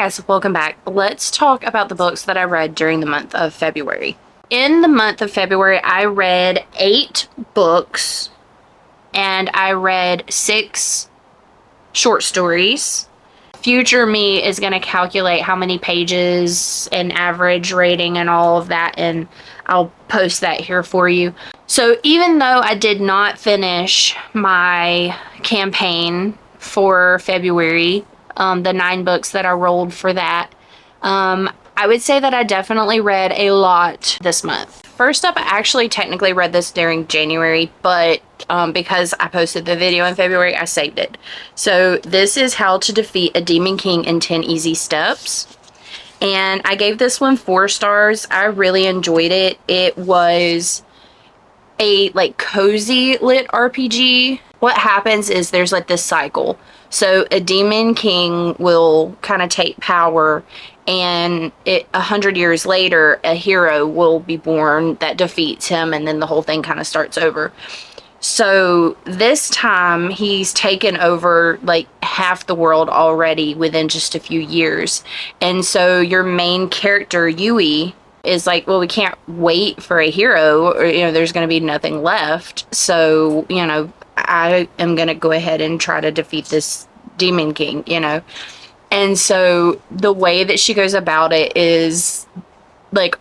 guys, welcome back. Let's talk about the books that I read during the month of February. In the month of February, I read 8 books and I read 6 short stories. Future me is going to calculate how many pages and average rating and all of that, and I'll post that here for you. So even though I did not finish my campaign for February, the 9 books that I rolled for that, I would say that I definitely read a lot this month. First up, I actually technically read this during January, but because I posted the video in February, I saved it. So this is How to Defeat a Demon King in 10 Easy Steps. And I gave this one 4 stars. I really enjoyed it. It was a cozy lit RPG. What happens is there's this cycle. So a demon king will kind of take power, and 100 years later, a hero will be born that defeats him, and then the whole thing kind of starts over. So this time he's taken over half the world already within just a few years. And so your main character, Yui, is well, we can't wait for a hero, or there's going to be nothing left. So I am going to go ahead and try to defeat this demon king, And so the way that she goes about it is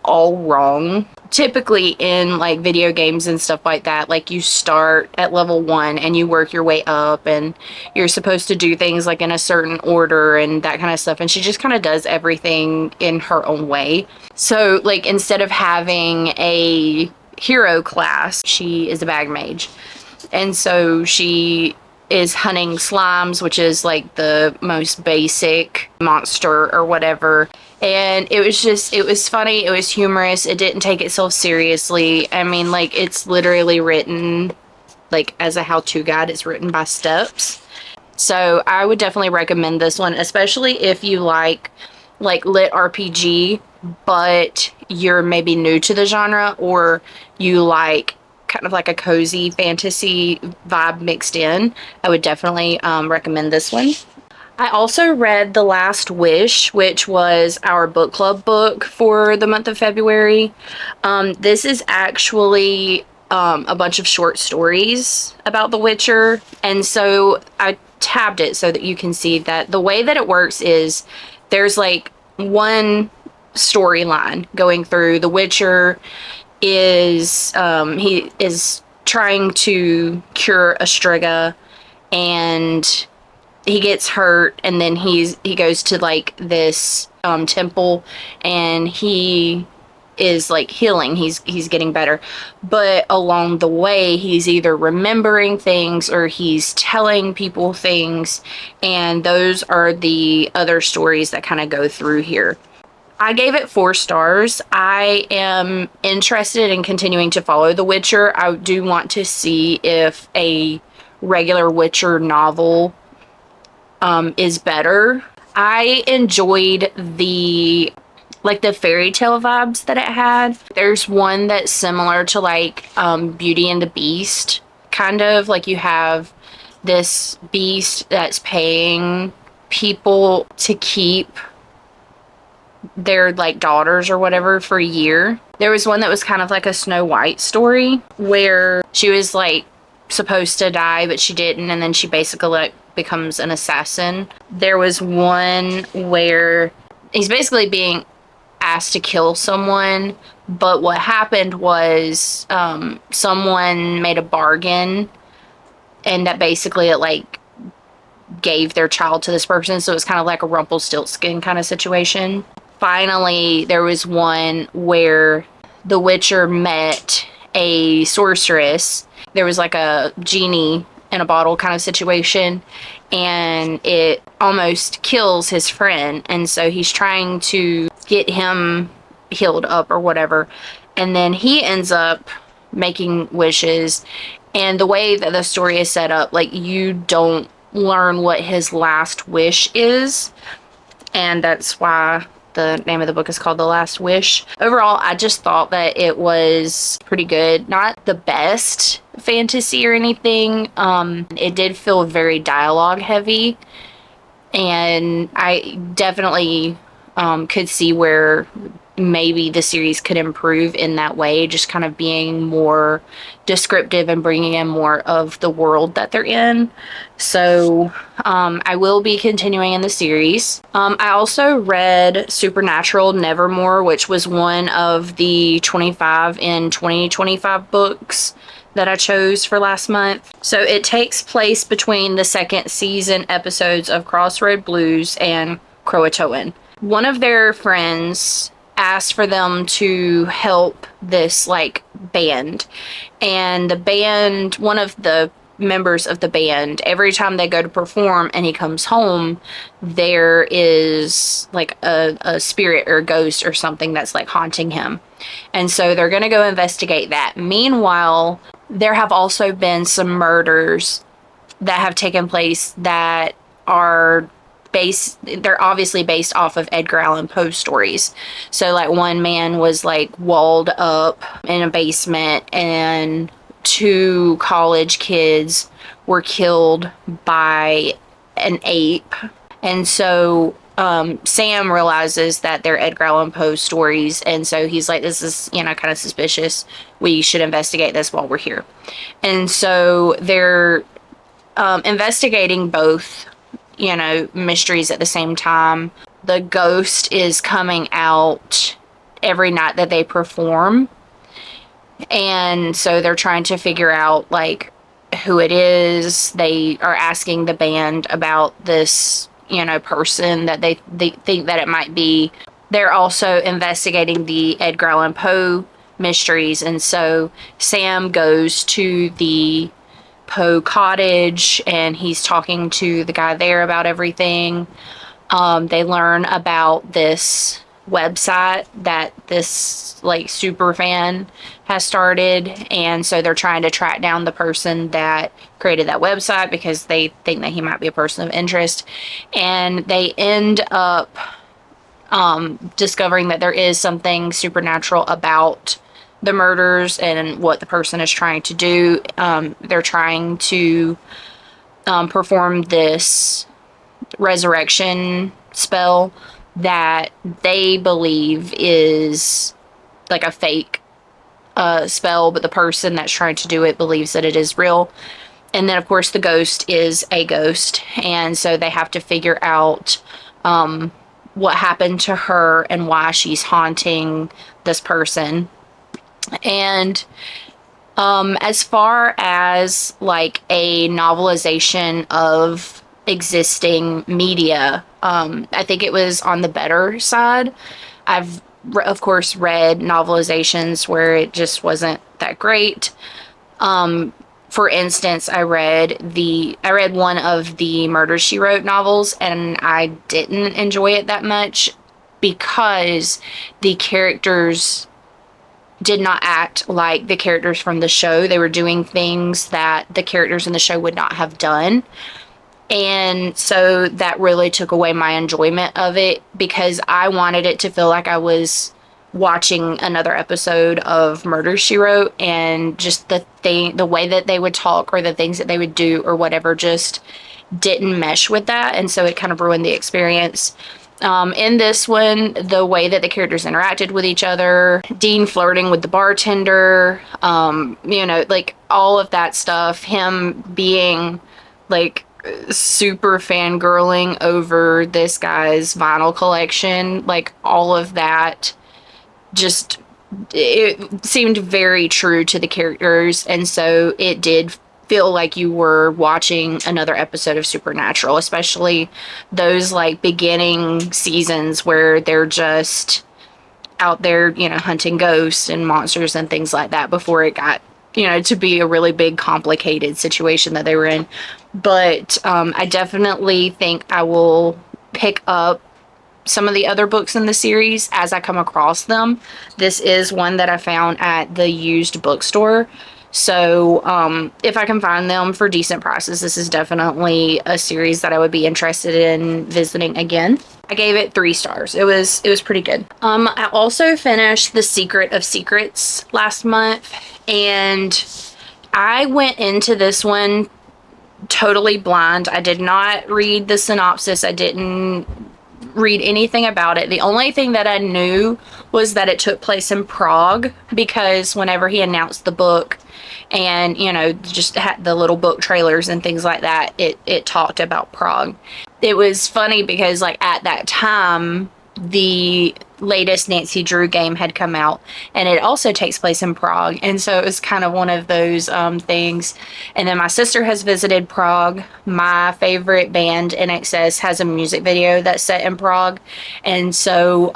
all wrong. Typically in video games and stuff like that, you start at level 1 and you work your way up, and you're supposed to do things in a certain order and that kind of stuff, and she just kind of does everything in her own way. So instead of having a hero class, she is a bag mage, and so she is hunting slimes, which is the most basic monster or whatever. And it was funny, it was humorous, it didn't take itself seriously. I mean, it's literally written as a how-to guide. It's written by steps. So I would definitely recommend this one, especially if you like lit RPG, but you're maybe new to the genre, or you kind of a cozy fantasy vibe mixed in. I would definitely recommend this one. I also read The Last Wish, which was our book club book for the month of February. This is actually a bunch of short stories about The Witcher, and so I tabbed it so that you can see that the way that it works is there's one storyline going through. The Witcher is he is trying to cure a Striga, and he gets hurt, and then he goes to this temple, and he is healing. He's getting better, but along the way he's either remembering things or he's telling people things, and those are the other stories that kind of go through here. I gave it 4 stars. I am interested in continuing to follow The Witcher. I do want to see if a regular Witcher novel is better. I enjoyed the fairy tale vibes that it had. There's one that's similar to Beauty and the Beast, kind of you have this beast that's paying people to keep their daughters or whatever for a year. There was one that was kind of a Snow White story where she was supposed to die, but she didn't, and then she basically becomes an assassin. There was one where he's basically being asked to kill someone, but what happened was someone made a bargain, and that basically it gave their child to this person, so it's kind of a Rumpelstiltskin kind of situation. Finally, there was one where the Witcher met a sorceress. There was a genie in a bottle kind of situation, and it almost kills his friend, and so he's trying to get him healed up or whatever, and then he ends up making wishes. And the way that the story is set up, you don't learn what his last wish is, and that's why the name of the book is called The Last Wish. Overall, I just thought that it was pretty good. Not the best fantasy or anything. It did feel very dialogue heavy, And I definitely could see where maybe the series could improve in that way, just kind of being more descriptive and bringing in more of the world that they're in. So I will be continuing in the series. I also read Supernatural Nevermore, which was one of the 25 in 2025 books that I chose for last month. So it takes place between the second season episodes of Crossroad Blues and Croatoan. One of their friends asked for them to help this like band, and the band, one of the members of the band, every time they go to perform and he comes home, there is like a spirit or a ghost or something that's like haunting him. And so they're going to go investigate that. Meanwhile, there have also been some murders that have taken place that are they're obviously based off of Edgar Allan Poe stories. So like one man was like walled up in a basement, and two college kids were killed by an ape. And so Sam realizes that they're Edgar Allan Poe stories, and so he's like, this is, you know, kind of suspicious. We should investigate this while we're here. And so they're investigating both, you know, mysteries at the same time. The ghost is coming out every night that they perform. And so they're trying to figure out like who it is. They are asking the band about this, you know, person that they think that it might be. They're also investigating the Edgar Allan Poe mysteries. And so Sam goes to the Poe cottage and he's talking to the guy there about everything. They learn about this website that this like super fan has started, and so they're trying to track down the person that created that website because they think that he might be a person of interest. And they end up discovering that there is something supernatural about the murders and what the person is trying to do. They're trying to perform this resurrection spell that they believe is like a fake spell, but the person that's trying to do it believes that it is real. And then, of course, the ghost is a ghost, and so they have to figure out what happened to her and why she's haunting this person. And as far as like a novelization of existing media, I think it was on the better side. I've of course read novelizations where it just wasn't that great. For instance, I read one of the Murder, She Wrote novels, and I didn't enjoy it that much because the characters did not act like the characters from the show. They were doing things that the characters in the show would not have done. And so that really took away my enjoyment of it, because I wanted it to feel like I was watching another episode of Murder, She Wrote, and just the way that they would talk or the things that they would do or whatever just didn't mesh with that. And so it kind of ruined the experience. In this one, the way that the characters interacted with each other, Dean flirting with the bartender, you know, like all of that stuff, him being like super fangirling over this guy's vinyl collection, like all of that just, it seemed very true to the characters. And so it did feel like you were watching another episode of Supernatural, especially those like beginning seasons where they're just out there, you know, hunting ghosts and monsters and things like that before it got, you know, to be a really big complicated situation that they were in. But I definitely think I will pick up some of the other books in the series as I come across them. This is one that I found at the used bookstore. So if I can find them for decent prices, this is definitely a series that I would be interested in visiting again. I gave it 3 stars. It was pretty good. I also finished The Secret of Secrets last month, and I went into this one totally blind. I did not read the synopsis. I didn't read anything about it. The only thing that I knew was that it took place in Prague, because whenever he announced the book and, you know, just had the little book trailers and things like that, it talked about Prague. It was funny because, like, at that time, the latest Nancy Drew game had come out, and it also takes place in Prague, and so it was kind of one of those things. And then my sister has visited Prague. My favorite band, NXS, has a music video that's set in Prague, and so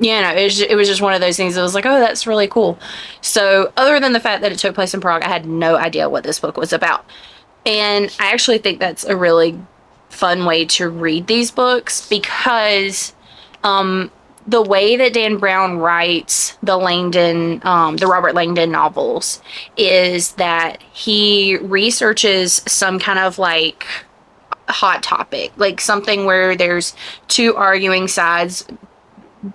you know, it was just one of those things that was like, oh, that's really cool. So other than the fact that it took place in Prague, I had no idea what this book was about. And I actually think that's a really fun way to read these books, because the way that Dan Brown writes the Robert Langdon novels is that he researches some kind of like hot topic, like something where there's two arguing sides,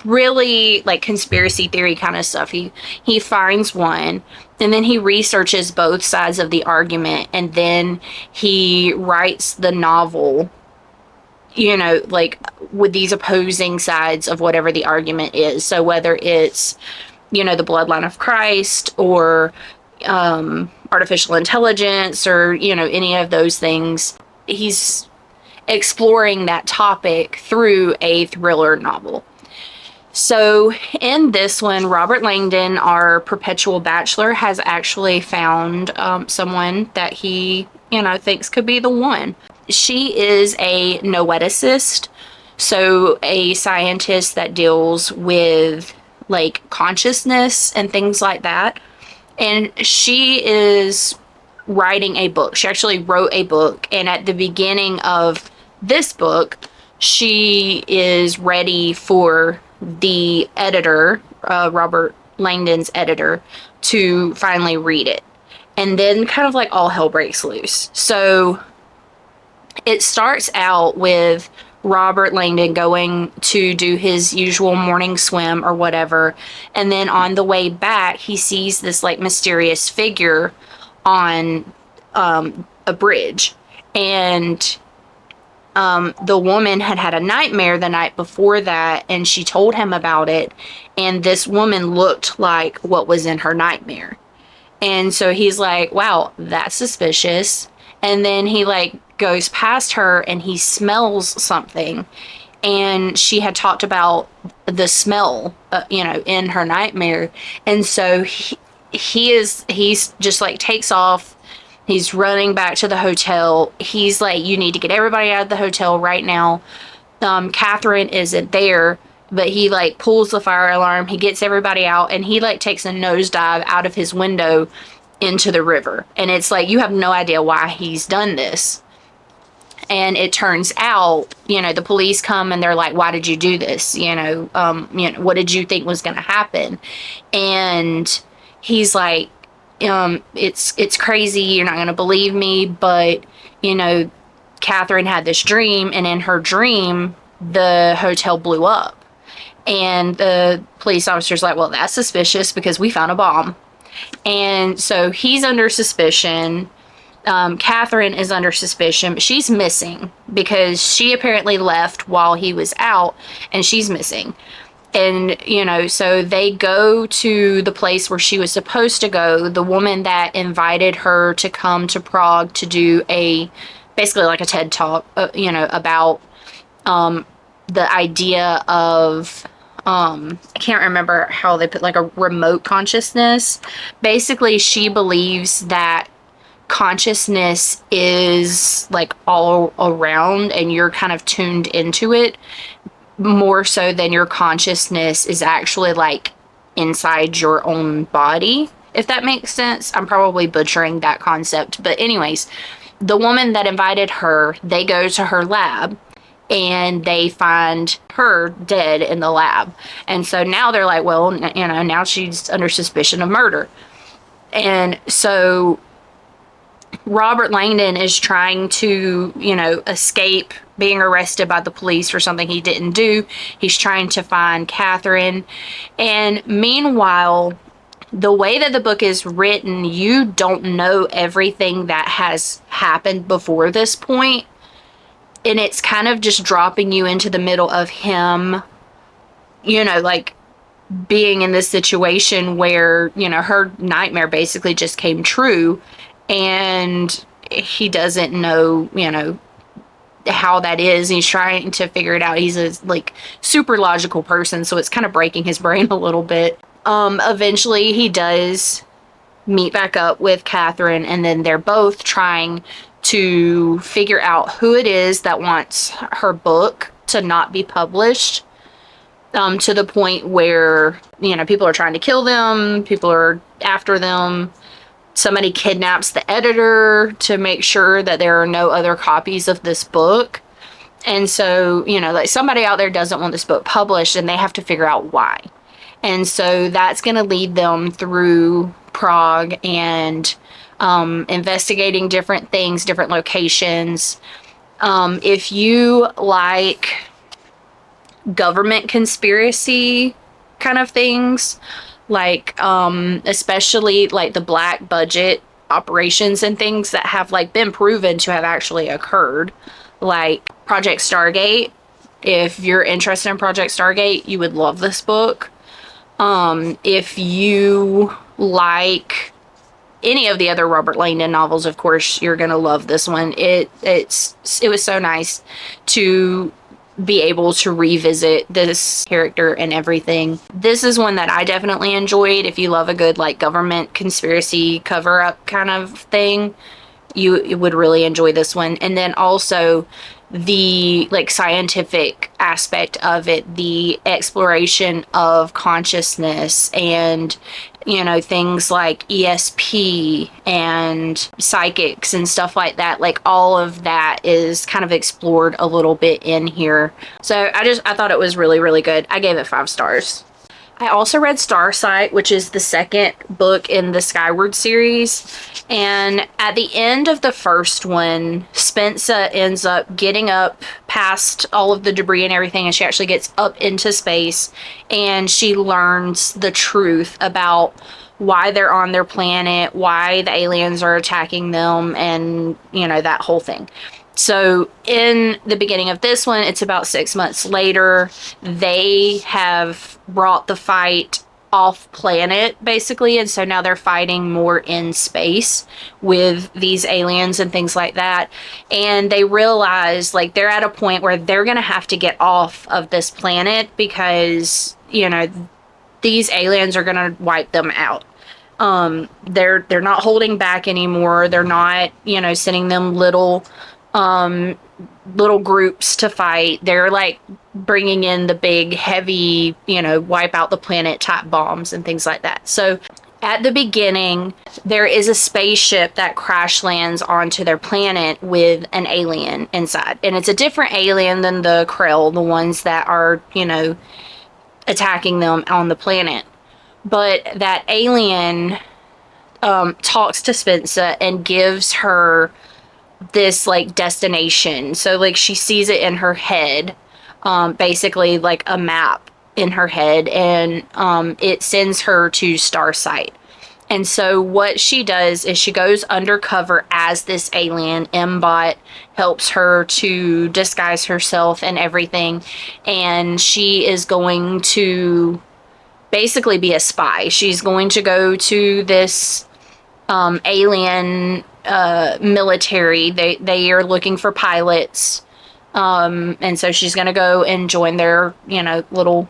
really like conspiracy theory kind of stuff. He finds one, and then he researches both sides of the argument, and then he writes the novel, you know, like with these opposing sides of whatever the argument is. So whether it's, you know, the bloodline of Christ, or artificial intelligence, or, you know, any of those things, he's exploring that topic through a thriller novel. So in this one, Robert Langdon, our perpetual bachelor, has actually found someone that he, you know, thinks could be the one. She is a noeticist, so a scientist that deals with like consciousness and things like that. And she is writing a book. She actually wrote a book, and at the beginning of this book, she is ready for the editor, Robert Langdon's editor, to finally read it. And then kind of like all hell breaks loose. So it starts out with Robert Langdon going to do his usual morning swim or whatever, and then on the way back he sees this like mysterious figure on a bridge, and the woman had had a nightmare the night before that, and she told him about it, and this woman looked like what was in her nightmare. And so he's like, wow, that's suspicious. And then he like goes past her and he smells something, and she had talked about the smell, you know, in her nightmare. And so he's just like takes off. He's running back to the hotel. He's like, you need to get everybody out of the hotel right now. Catherine isn't there, but he like pulls the fire alarm. He gets everybody out, and he like takes a nosedive out of his window into the river. And it's like, you have no idea why he's done this. And it turns out, you know, the police come and they're like, why did you do this? You know, what did you think was going to happen? And he's like, it's crazy. You're not going to believe me. But, you know, Catherine had this dream, and in her dream, the hotel blew up. And the police officer's like, well, that's suspicious because we found a bomb. And so he's under suspicion. Catherine is under suspicion, but she's missing because she apparently left while he was out, and she's missing. And, you know, so they go to the place where she was supposed to go. The woman that invited her to come to Prague to do basically like a TED Talk, you know, about the idea of, I can't remember how they put, like a remote consciousness. Basically, she believes that consciousness is like all around, and you're kind of tuned into it more so than your consciousness is actually like inside your own body, if that makes sense. I'm probably butchering that concept, but anyways, the woman that invited her, they go to her lab and they find her dead in the lab. And so now they're like, well, you know, now she's under suspicion of murder. And so Robert Langdon is trying to, you know, escape being arrested by the police for something he didn't do. He's trying to find Catherine. And meanwhile, the way that the book is written, you don't know everything that has happened before this point, and it's kind of just dropping you into the middle of him, like being in this situation where, her nightmare basically just came true, and he doesn't know, how that is. He's trying to figure it out. He's a super logical person, so it's kind of breaking his brain a little bit. Eventually he does meet back up with Catherine, and then they're both trying to figure out who it is that wants her book to not be published, to the point where, people are trying to kill them, people are after them. Somebody kidnaps the editor to make sure that there are no other copies of this book. And so, somebody out there doesn't want this book published, and they have to figure out why. And so that's going to lead them through Prague and investigating different things, different locations. If you like government conspiracy kind of things, especially the black budget operations and things that have been proven to have actually occurred, like Project Stargate. If you're interested in Project Stargate, you would love this book. If you like any of the other Robert Langdon novels, of course, you're gonna love this one. It was so nice to be able to revisit this character and everything. This is one that I definitely enjoyed. If you love a good government conspiracy cover-up kind of thing, you would really enjoy this one. And then also the scientific aspect of it, the exploration of consciousness, and things like ESP and psychics and stuff like that. All of that is kind of explored a little bit in here. So I thought it was really, really good. I gave it 5 stars. I also read Starsight, which is the second book in the Skyward series. And at the end of the first one, Spensa ends up getting up past all of the debris and everything, and she actually gets up into space, and she learns the truth about why they're on their planet, why the aliens are attacking them, and, that whole thing. So in the beginning of this one, it's about 6 months later. They have brought the fight off planet, basically, and so now they're fighting more in space with these aliens and things like that. And they realize they're at a point where they're gonna have to get off of this planet because these aliens are gonna wipe them out. They're not holding back anymore. They're not sending them little groups to fight. They're bringing in the big heavy, wipe out the planet type bombs and things like that. So at the beginning, there is a spaceship that crash lands onto their planet with an alien inside, and it's a different alien than the Krell, the ones that are attacking them on the planet. But that alien talks to Spensa and gives her this destination. So she sees it in her head, basically a map in her head, and it sends her to Starsight. And so what she does is she goes undercover as this alien. Mbot helps her to disguise herself and everything, and she is going to basically be a spy. She's going to go to this alien military. They are looking for pilots, and so she's gonna go and join their little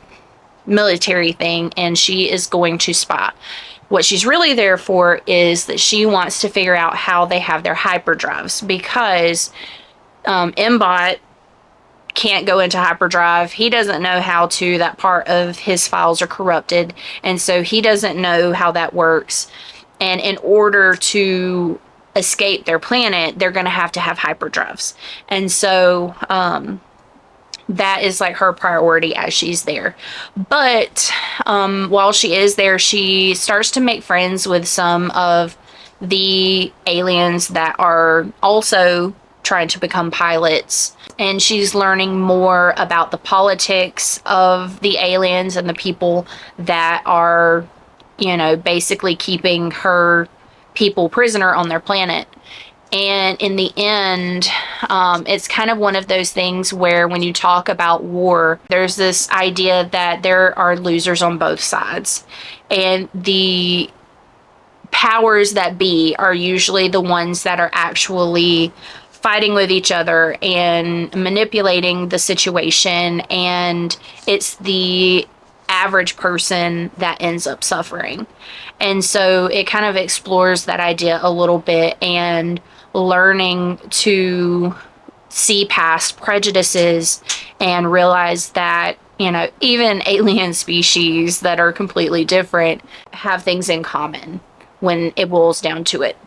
military thing, and she is going to spy. What she's really there for is that she wants to figure out how they have their hyperdrives, because Mbot can't go into hyperdrive. He doesn't know how to. That part of his files are corrupted, and so he doesn't know how that works. And in order to escape their planet, they're going to have hyperdrives. And so that is her priority as she's there. But while she is there, she starts to make friends with some of the aliens that are also trying to become pilots. And she's learning more about the politics of the aliens and the people that are basically keeping her people prisoner on their planet. And in the end, it's kind of one of those things where when you talk about war, there's this idea that there are losers on both sides. And the powers that be are usually the ones that are actually fighting with each other and manipulating the situation. And it's the average person that ends up suffering. And so it kind of explores that idea a little bit and learning to see past prejudices and realize that, even alien species that are completely different have things in common when it boils down to it.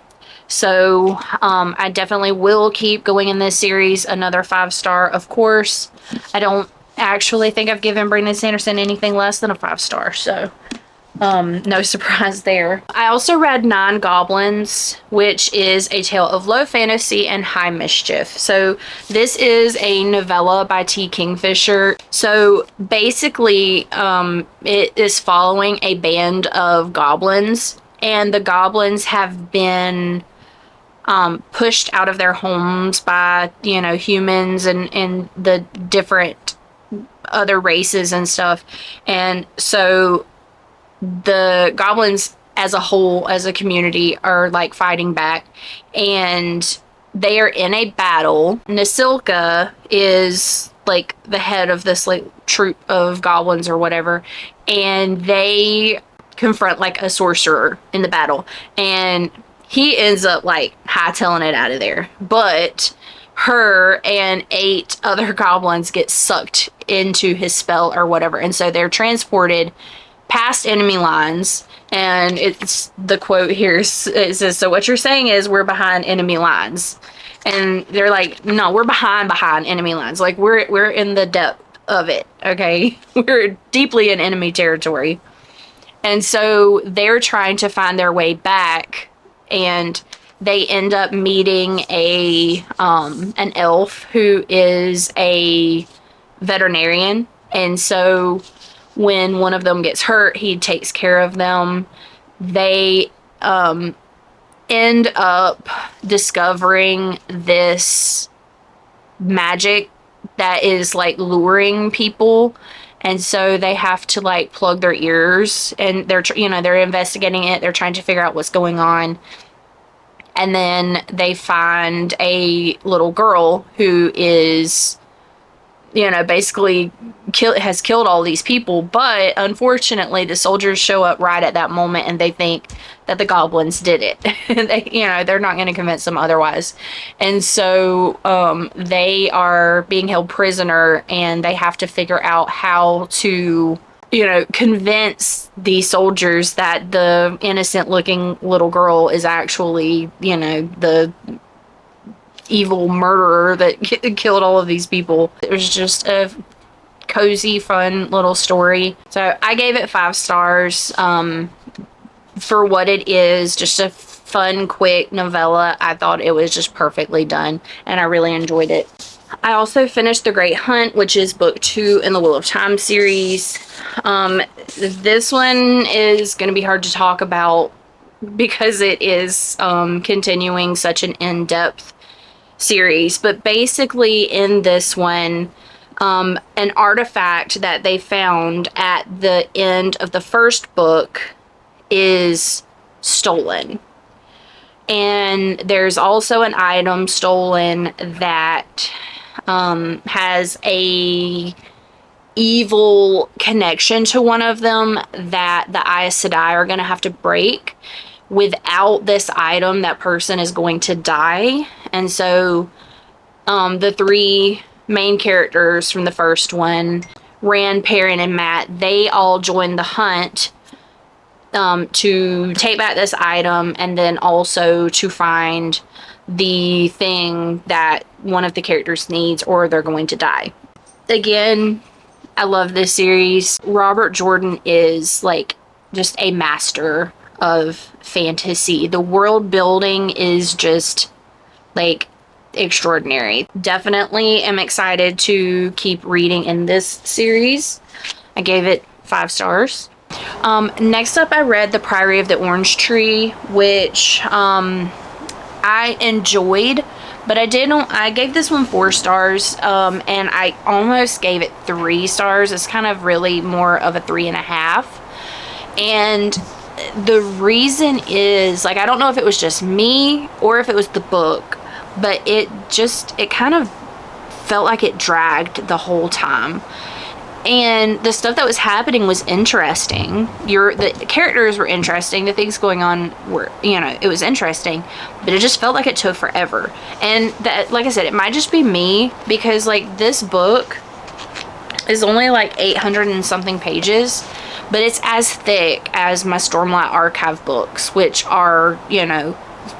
So I definitely will keep going in this series. Another 5-star, of course. I don't actually think I've given Brandon Sanderson anything less than a 5-star, so no surprise there. I also read 9 Goblins, which is a tale of low fantasy and high mischief. So this is a novella by T. Kingfisher. So basically, it is following a band of goblins, and the goblins have been pushed out of their homes by, humans and the different other races and stuff. And so the goblins as a whole, as a community, are like fighting back, and they are in a battle. Nasilka is like the head of this like troop of goblins or whatever, and they confront like a sorcerer in the battle, and he ends up like hightailing it out of there. But her and 8 other goblins get sucked into his spell or whatever, and so they're transported past enemy lines. And it's the quote here, it says, "So what you're saying is we're behind enemy lines." And they're like, "No, we're behind enemy lines. Like we're in the depth of it, okay? We're deeply in enemy territory." And so they're trying to find their way back, and they end up meeting an elf who is a veterinarian. And so when one of them gets hurt, he takes care of them. They end up discovering this magic that is like luring people, and so they have to like plug their ears, and they're investigating it. They're trying to figure out what's going on. And then they find a little girl who is, basically has killed all these people. But unfortunately, the soldiers show up right at that moment, and they think that the goblins did it. They're not going to convince them otherwise. And so they are being held prisoner, and they have to figure out how to convince the soldiers that the innocent looking little girl is actually, the evil murderer that killed all of these people. It was just a cozy, fun little story. So I gave it 5 stars for what it is. Just a fun, quick novella. I thought it was just perfectly done, and I really enjoyed it. I also finished The Great Hunt, which is book 2 in the Wheel of Time series. This one is going to be hard to talk about because it is continuing such an in-depth series. But basically in this one, an artifact that they found at the end of the first book is stolen. And there's also an item stolen that has a evil connection to one of them that the Aes Sedai are going to have to break. Without this item, that person is going to die. And so the 3 main characters from the first one, Rand, Perrin, and Matt, they all joined the hunt to take back this item, and then also to find the thing that one of the characters needs, or they're going to die. Again, I love this series. Robert Jordan is like just a master of fantasy. The world building is just like extraordinary. Definitely am excited to keep reading in this series. I gave it 5 stars. Next up, I read The Priory of the Orange Tree, which I enjoyed, but I gave this one 4 stars, and I almost gave it 3 stars. It's kind of really more of a 3.5. And the reason is, like, I don't know if it was just me or if it was the book, but it kind of felt like it dragged the whole time. And the stuff that was happening was interesting. The characters were interesting. The things going on were, it was interesting. But it just felt like it took forever. And that, like I said, it might just be me, because, like, this book is only like 800 and something pages. But it's as thick as my Stormlight Archive books, which are,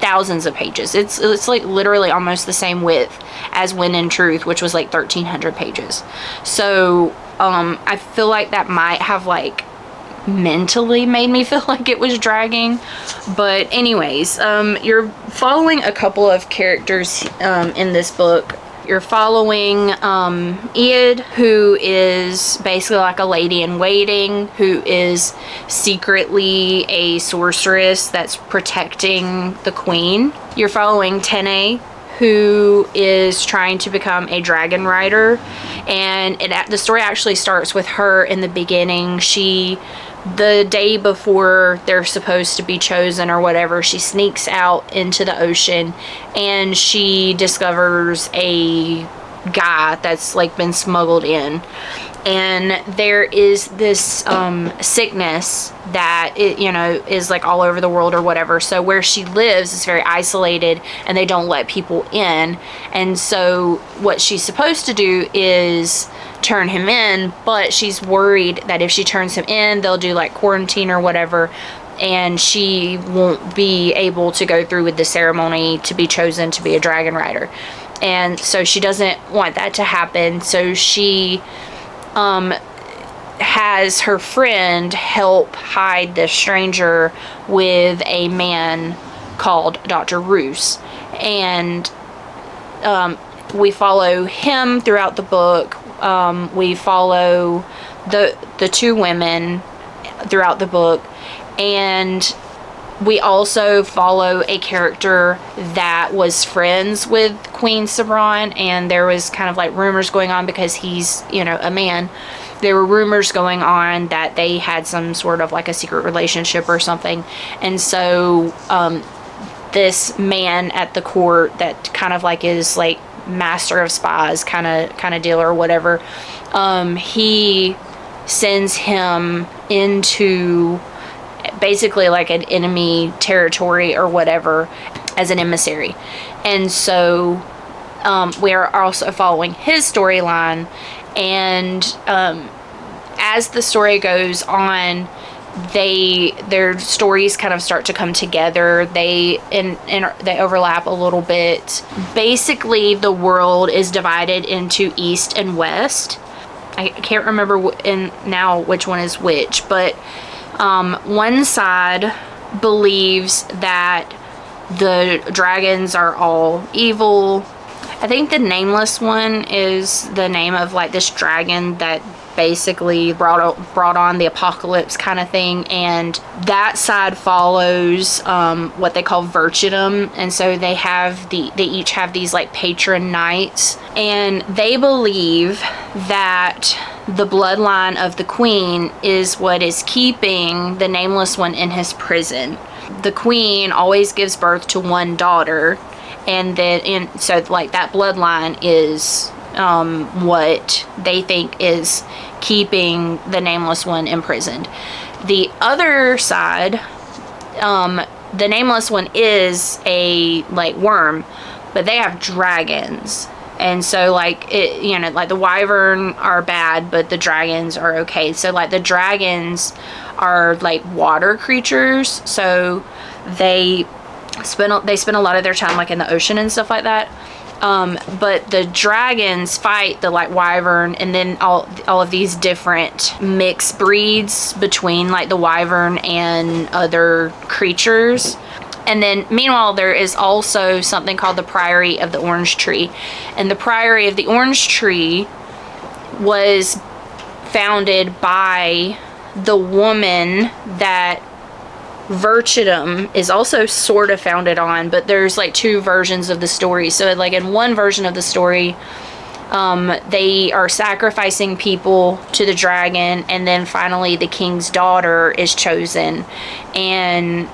thousands of pages. It's like literally almost the same width as Wind and Truth, which was like 1,300 pages. So I feel like that might have, like, mentally made me feel like it was dragging. But anyways, you're following a couple of characters in this book. You're following Iad, who is basically like a lady in waiting, who is secretly a sorceress that's protecting the queen. You're following Tene, who is trying to become a dragon rider, and the story actually starts with her in the beginning. The day before they're supposed to be chosen or whatever, she sneaks out into the ocean and she discovers a guy that's, like, been smuggled in. And there is this sickness that is, like, all over the world or whatever. So where she lives is very isolated and they don't let people in. And so what she's supposed to do is turn him in, but she's worried that if she turns him in, they'll do, like, quarantine or whatever, and she won't be able to go through with the ceremony to be chosen to be a dragon rider. And so she doesn't want that to happen. So she has her friend help hide the stranger with a man called Dr. Roos. And we follow him throughout the book. We follow the 2 women throughout the book, and we also follow a character that was friends with Queen Sabran, and there was kind of like rumors going on because he's, a man. There were rumors going on that they had some sort of like a secret relationship or something. And so this man at the court that kind of like is like master of spies kind of deal or whatever, he sends him into basically like an enemy territory or whatever as an emissary. And so we are also following his storyline, and as the story goes on, their stories kind of start to come together. They overlap a little bit. Basically, the world is divided into East and West. I can't remember now which one is which, but one side believes that the dragons are all evil. I think the Nameless one is the name of like this dragon that basically brought on the apocalypse kind of thing, and that side follows what they call Virtutum, and so they each have these like patron knights, and they believe that the bloodline of the queen is what is keeping the Nameless one in his prison. The queen always gives birth to one daughter, and so like that bloodline is what they think is keeping the Nameless one imprisoned. The other side, the Nameless one is a like worm, but they have dragons. And so like it, like the wyvern are bad, but the dragons are okay. So like the dragons are like water creatures, so they spend a lot of their time like in the ocean and stuff like that. But the dragons fight the like wyvern, and then all of these different mixed breeds between like the wyvern and other creatures. And then meanwhile, there is also something called the Priory of the Orange Tree. And the Priory of the Orange Tree was founded by the woman that Virtudum is also sort of founded on, but there's like two versions of the story. So like in one version of the story, they are sacrificing people to the dragon, and then finally the king's daughter is chosen, and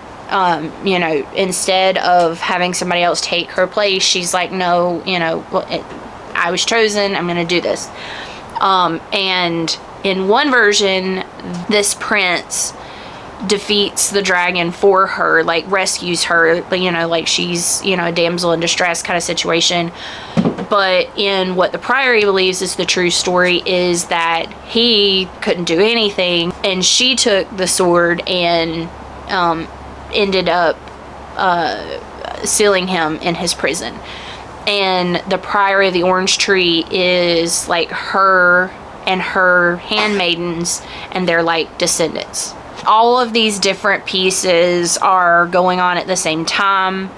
you know, instead of having somebody else take her place, she's like, no, you know, I was chosen, I'm gonna do this. And in one version, this prince defeats the dragon for her, like rescues her, you know, like she's, you know, a damsel in distress kind of situation. But in what the Priory believes is the true story is that he couldn't do anything, and she took the sword and ended up sealing him in his prison. And the Priory of the Orange Tree is like her and her handmaidens and their like descendants. All of these different pieces are going on at the same time.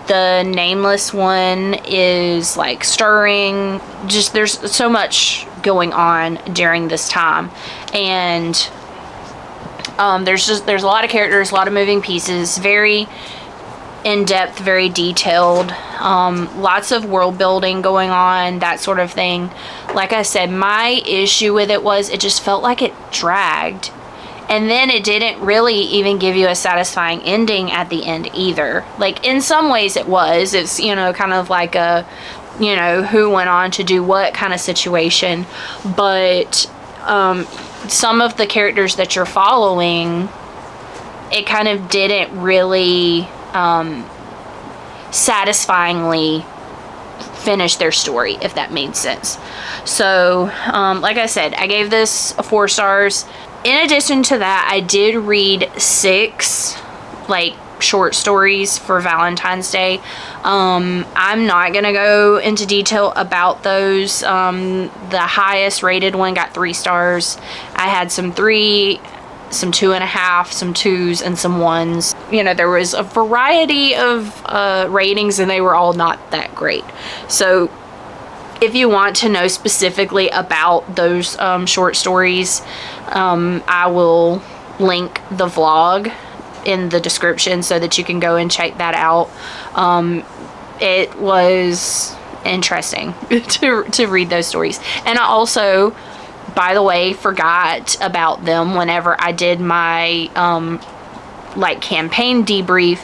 The nameless one is like stirring. Just there's so much going on during this time, and there's a lot of characters, a lot of moving pieces, very in-depth, very detailed, lots of world building going on, that sort of thing. Like I said, my issue with it was it just felt like it dragged. And then it didn't really even give you a satisfying ending at the end either. Like, in some ways it was. It's, you know, kind of like a, you know, who went on to do what kind of situation. But some of the characters that you're following, it kind of didn't really satisfyingly finish their story, if that made sense. So, like I said, I gave this 4 stars. In addition to that, I did read 6 like short stories for Valentine's Day. I'm not gonna go into detail about those. The highest rated one got 3 stars. I had some 3, some 2.5, some 2s, and some 1s. You know, there was a variety of ratings, and they were all not that great. So if you want to know specifically about those short stories, I will link the vlog in the description so that you can go and check that out. It was interesting to read those stories. And I also, by the way, forgot about them whenever I did my like campaign debrief.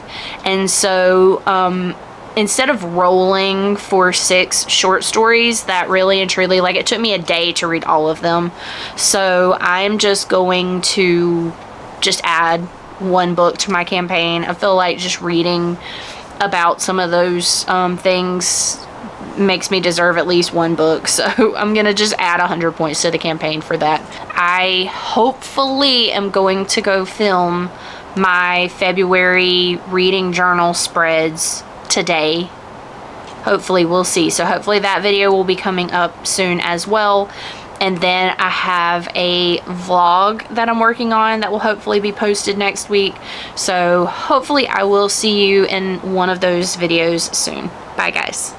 And so instead of rolling for 6 short stories that really and truly, like, it took me a day to read all of them. So I'm just going to just add 1 book to my campaign. I feel like just reading about some of those things makes me deserve at least 1 book. So I'm gonna just add 100 points to the campaign for that. I hopefully am going to go film my February reading journal spreads today. Hopefully, we'll see. So hopefully that video will be coming up soon as well. And then I have a vlog that I'm working on that will hopefully be posted next week. So hopefully I will see you in one of those videos soon. Bye guys.